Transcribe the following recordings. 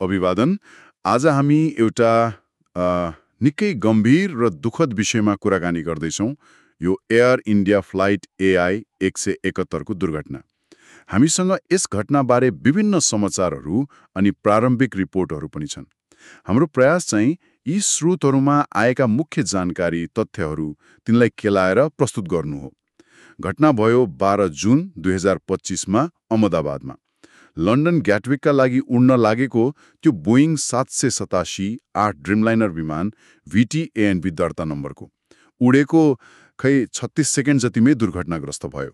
अभिवादन। आज हामी एउटा निकै गम्भीर र दुःखद विषयमा कुराकानी गर्दैछौँ, यो एयर इन्डिया फ्लाइट AI 171 को दुर्घटना। हामीसँग यस घटनाबारे विभिन्न समाचारहरू अनि प्रारम्भिक रिपोर्टहरू पनि छन्। हाम्रो प्रयास चाहिँ यी स्रोतहरूमा आएका मुख्य जानकारी, तथ्यहरू तिनलाई केलाएर प्रस्तुत गर्नु हो। घटना भयो 12 जुन 2025 मा अहमदाबादमा। लन्डन ग्याटविकका लागि उड्न लागेको त्यो बोइङ 787-8 ड्रिमलाइनर विमान VT-ANB दर्ता नम्बरको उडेको 36 सेकेन्ड जतिमै दुर्घटनाग्रस्त भयो।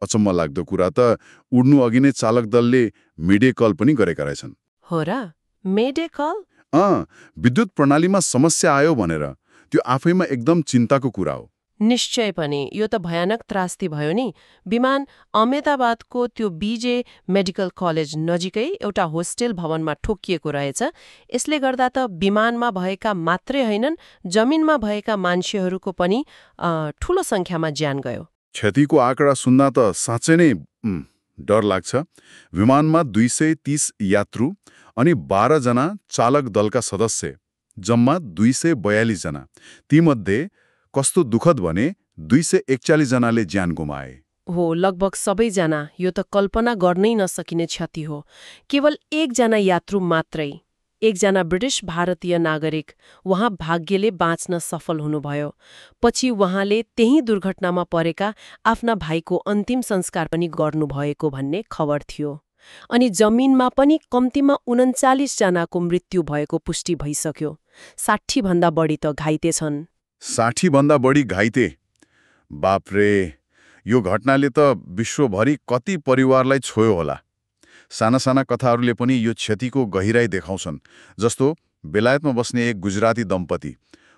अचम्म लाग्दो कुरा त उड्नु अघि नै चालक दलले मेडे कल पनि गरेका रहेछन्। हो र? मेडे कल? विद्युत प्रणालीमा समस्या आयो भनेर। त्यो आफैमा एकदम चिन्ताको कुरा हो। निश्चय पनि यो त भयानक त्रासदी भयो नि। विमान अहमदाबादको त्यो BJ मेडिकल कलेज नजिकै एउटा होस्टेल भवनमा ठोकिएको रहेछ। यसले गर्दा त विमानमा भएका मात्रै होइनन्, जमिनमा भएका मान्छेहरूको पनि ठूलो संख्यामा ज्यान गयो। क्षतिको आँकडा सुन्दा त साँच्चै नै डर लाग्छ। विमानमा 230 यात्रु अनि 12 जना चालक दलका सदस्य, जम्मा 242 जना। तीमध्ये कस्तो दुःखद भने 241 जनाले ज्यान गुमाए। हो, लगभग सबैजना। यो त कल्पना गर्नै नसकिने क्षति हो। केवल एकजना यात्रु मात्रै, एकजना ब्रिटिश भारतीय नागरिक, उहाँ भाग्यले बाँच्न सफल हुनुभयो। पछि उहाँले त्यही दुर्घटनामा परेका आफ्ना भाइको अन्तिम संस्कार पनि गर्नुभएको भन्ने खबर थियो। अनि जमिनमा पनि कम्तीमा 39 जनाको मृत्यु भएको पुष्टि भइसक्यो। 60 भन्दा बढी त घाइते छन्। 60 भन्दा बढी घाइते? बापरे, यो घटनाले त विश्वभरि कति परिवारलाई छोयो होला। साना साना कथाहरूले पनि यो क्षतिको गहिराई देखाउँछन्। जस्तो बेलायतमा बस्ने एक गुजराती दम्पति,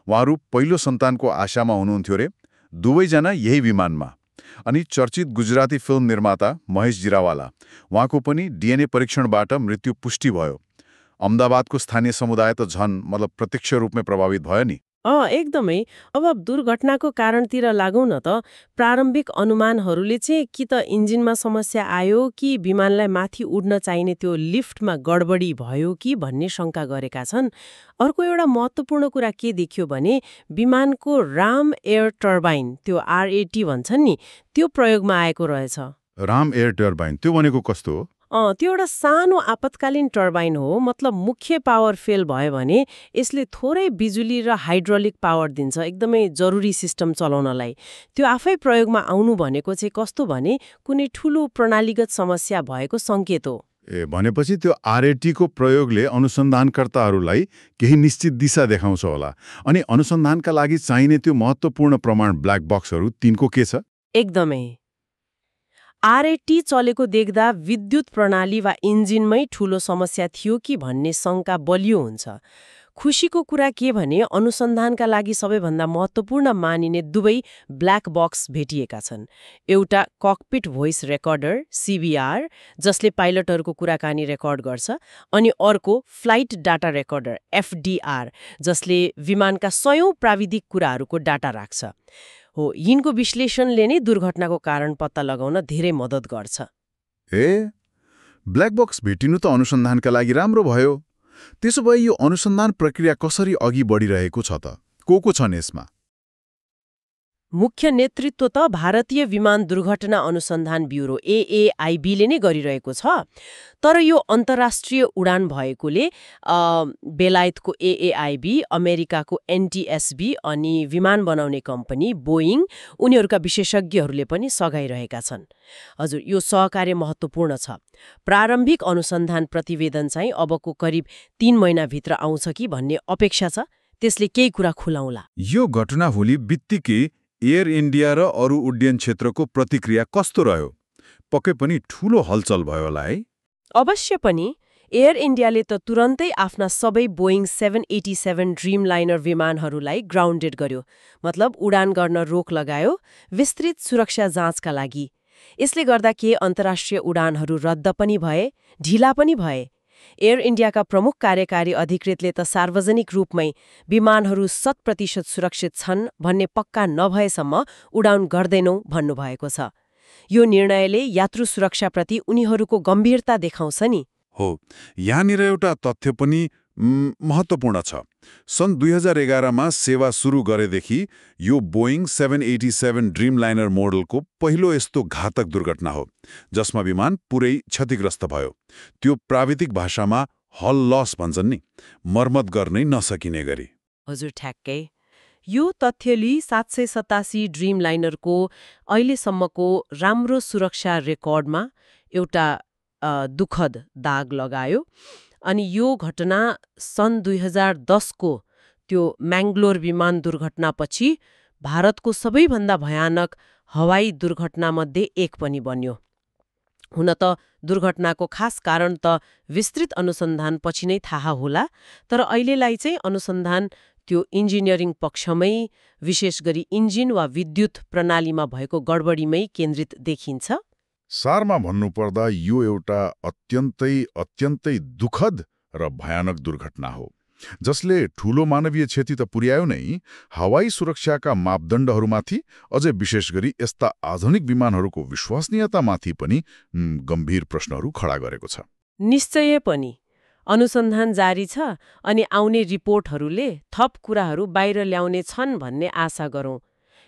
उहाँहरू पहिलो सन्तानको आशामा हुनुहुन्थ्यो रे, दुवैजना यही विमानमा। अनि चर्चित गुजराती फिल्म निर्माता महेश जिरावाला, उहाँको पनि DNA परीक्षणबाट मृत्यु पुष्टि भयो। अहमदाबादको स्थानीय समुदाय त झन् प्रत्यक्ष रूपमै प्रभावित भयो नि। एकदमै। अब दुर्घटनाको कारणतिर लागौँ न त। प्रारम्भिक अनुमानहरूले चाहिँ कि त इन्जिनमा समस्या आयो कि विमानलाई माथि उड्न चाहिने त्यो लिफ्टमा गडबडी भयो कि भन्ने शङ्का गरेका छन्। अर्को एउटा महत्त्वपूर्ण कुरा के देखियो भने विमानको राम एयर टर्बाइन, त्यो RAT भन्छन् नि, त्यो प्रयोगमा आएको रहेछ। राम एयर टर्बाइन, त्यो भनेको कस्तो हो? त्यो एउटा सानो आपतकालीन टर्बाइन हो। मतलब मुख्य पावर फेल भयो भने यसले थोरै बिजुली र हाइड्रोलिक पावर दिन्छ, एकदमै जरुरी सिस्टम चलाउनलाई। त्यो आफै प्रयोगमा आउनु भनेको चाहिँ कस्तो भने कुनै ठूलो प्रणालीगत समस्या भएको सङ्केत हो। भनेपछि त्यो RAT को प्रयोगले अनुसन्धानकर्ताहरूलाई केही निश्चित दिशा देखाउँछ होला। अनि अनुसन्धानका लागि चाहिने त्यो महत्त्वपूर्ण प्रमाण ब्ल्याक बक्सहरू तिनको के छ? एकदमै। RAT चलेको देख्दा विद्युत प्रणाली वा इन्जिनमै ठूलो समस्या थियो कि भन्ने शङ्का बलियो हुन्छ। खुसीको कुरा के भने अनुसन्धानका लागि सबैभन्दा महत्त्वपूर्ण मानिने दुवै ब्ल्याक बक्स भेटिएका छन्। एउटा ककपिट भोइस रेकर्डर CVR, जसले पाइलटहरूको कुराकानी रेकर्ड गर्छ, अनि अर्को फ्लाइट डाटा रेकर्डर FDR, जसले विमानका सयौं प्राविधिक कुराहरूको डाटा राख्छ। हो, यिनको विश्लेषणले नै दुर्घटनाको कारण पत्ता लगाउन धेरै मद्दत गर्छ। ब्ल्याक बक्स भेटिनु त अनुसन्धानका लागि राम्रो भयो। त्यसो भए यो अनुसन्धान प्रक्रिया कसरी अघि बढिरहेको छ त? को छन् यसमा? मुख्य नेतृत्व त भारतीय विमान दुर्घटना अनुसन्धान ब्युरो AAIB ले नै गरिरहेको छ। तर यो अन्तर्राष्ट्रिय उडान भएकोले बेलायतको AAIB, अमेरिकाको NTSB अनि विमान बनाउने कम्पनी बोइङ, उनीहरूका विशेषज्ञहरूले पनि सघाइरहेका छन्। हजुर, यो सहकार्य महत्त्वपूर्ण छ। प्रारम्भिक अनुसन्धान प्रतिवेदन चाहिँ अबको करिब 3 महिनाभित्र आउँछ कि भन्ने अपेक्षा छ। त्यसले केही कुरा खुलाउला। यो घटना भोलि बित्तिकै एयर इन्डिया र अरू उड्डयन क्षेत्रको प्रतिक्रिया कस्तो रह्यो? पक्कै पनि ठूलो हलचल भयो होला है? अवश्य पनि। एयर इन्डियाले त तुरन्तै आफ्ना सबै बोइङ 787 ड्रिमलाइनर विमानहरूलाई ग्राउन्डेड गर्यो। मतलब उडान गर्न रोक लगायो, विस्तृत सुरक्षा जाँचका लागि। यसले गर्दा के अन्तर्राष्ट्रिय उडानहरू रद्द पनि भए, ढिला पनि भए। एयर इन्डियाका प्रमुख कार्यकारी अधिकृतले त सार्वजनिक रूपमै विमानहरू 100% सुरक्षित छन् भन्ने पक्का नभएसम्म उडान गर्दैनौं भन्नुभएको छ। यो निर्णयले यात्रु सुरक्षाप्रति उनीहरूको गम्भीरता देखाउँछ नि। हो, यहाँनिर एउटा तथ्य पनि महत्त्वपूर्ण छ। सन् 2011मा सेवा सुरु गरेदेखि यो बोइङ 787 ड्रिमलाइनर मोडलको पहिलो यस्तो घातक दुर्घटना हो जसमा विमान पुरै क्षतिग्रस्त भयो। त्यो प्राविधिक भाषामा हल लस भन्छन् नि, मर्मत गर्नै नसकिने गरी। हजुर, ठ्याक्कै। यो तथ्यले 787 ड्रिमलाइनरको अहिलेसम्मको राम्रो सुरक्षा रेकर्डमा एउटा दुःखद दाग लगायो। अनि यो घटना सन् 2010को त्यो म्याङ्गलोर विमान दुर्घटनापछि भारतको सबैभन्दा भयानक हवाई दुर्घटनामध्ये एक पनि बन्यो। हुन त दुर्घटनाको खास कारण त विस्तृत अनुसन्धानपछि नै थाहा होला, तर अहिलेलाई चाहिँ अनुसन्धान त्यो इन्जिनियरिङ पक्षमै, विशेष गरी इन्जिन वा विद्युत प्रणालीमा भएको गडबडीमै केन्द्रित देखिन्छ। सारमा भन्नुपर्दा यो एउटा अत्यन्तै दुःखद र भयानक दुर्घटना हो जसले ठूलो मानवीय क्षति त पुर्यायो नै, हवाई सुरक्षाका मापदण्डहरूमाथि, अझै विशेष गरी यस्ता आधुनिक विमानहरूको विश्वसनीयतामाथि पनि गम्भीर प्रश्नहरू खडा गरेको छ। निश्चय पनि। अनुसन्धान जारी छ अनि आउने रिपोर्टहरूले थप कुराहरू बाहिर ल्याउने छन् भन्ने आशा गरौँ।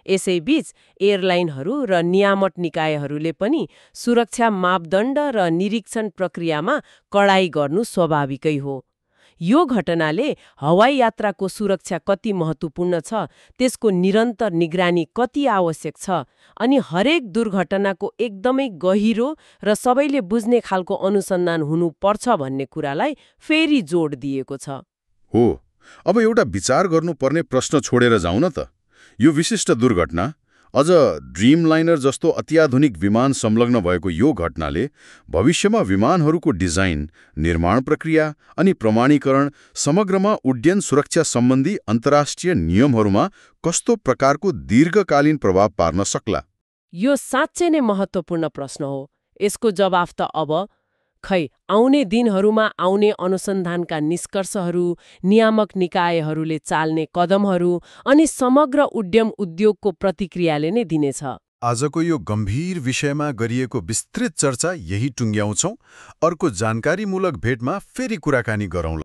यसैबीच एयरलाइनहरू र नियामक निकायहरूले पनि सुरक्षा मापदण्ड र निरीक्षण प्रक्रियामा कडाई गर्नु स्वाभाविकै हो। यो घटनाले हवाई यात्राको सुरक्षा कति महत्त्वपूर्ण छ, त्यसको निरन्तर निगरानी कति आवश्यक छ, अनि हरेक दुर्घटनाको एकदमै गहिरो र सबैले बुझ्ने खालको अनुसन्धान हुनुपर्छ भन्ने कुरालाई फेरि जोड दिएको छ। हो, अब एउटा विचार गर्नुपर्ने प्रश्न छोडेर जाउँ न त। यो विशिष्ट दुर्घटना, अझ ड्रिमलाइनर जस्तो अत्याधुनिक विमान संलग्न भएको यो घटनाले भविष्यमा विमानहरूको डिजाइन, निर्माण प्रक्रिया अनि प्रमाणीकरण, समग्रमा उड्डयन सुरक्षा सम्बन्धी अन्तर्राष्ट्रिय नियमहरूमा कस्तो प्रकारको दीर्घकालीन प्रभाव पार्न सक्ला? यो साँच्चै नै महत्त्वपूर्ण प्रश्न हो। यसको जवाफ त अब आउने दिनहरूमा आउने अनुसन्धानका निष्कर्षहरू, नियामक निकायहरूले चाल्ने कदमहरू अनि समग्र उड्डयन उद्योगको प्रतिक्रियाले नै दिनेछ। आजको यो गम्भीर विषयमा गरिएको विस्तृत चर्चा यही टुङ्ग्याउँछौँ। अर्को जानकारीमूलक भेटमा फेरि कुराकानी गरौँला।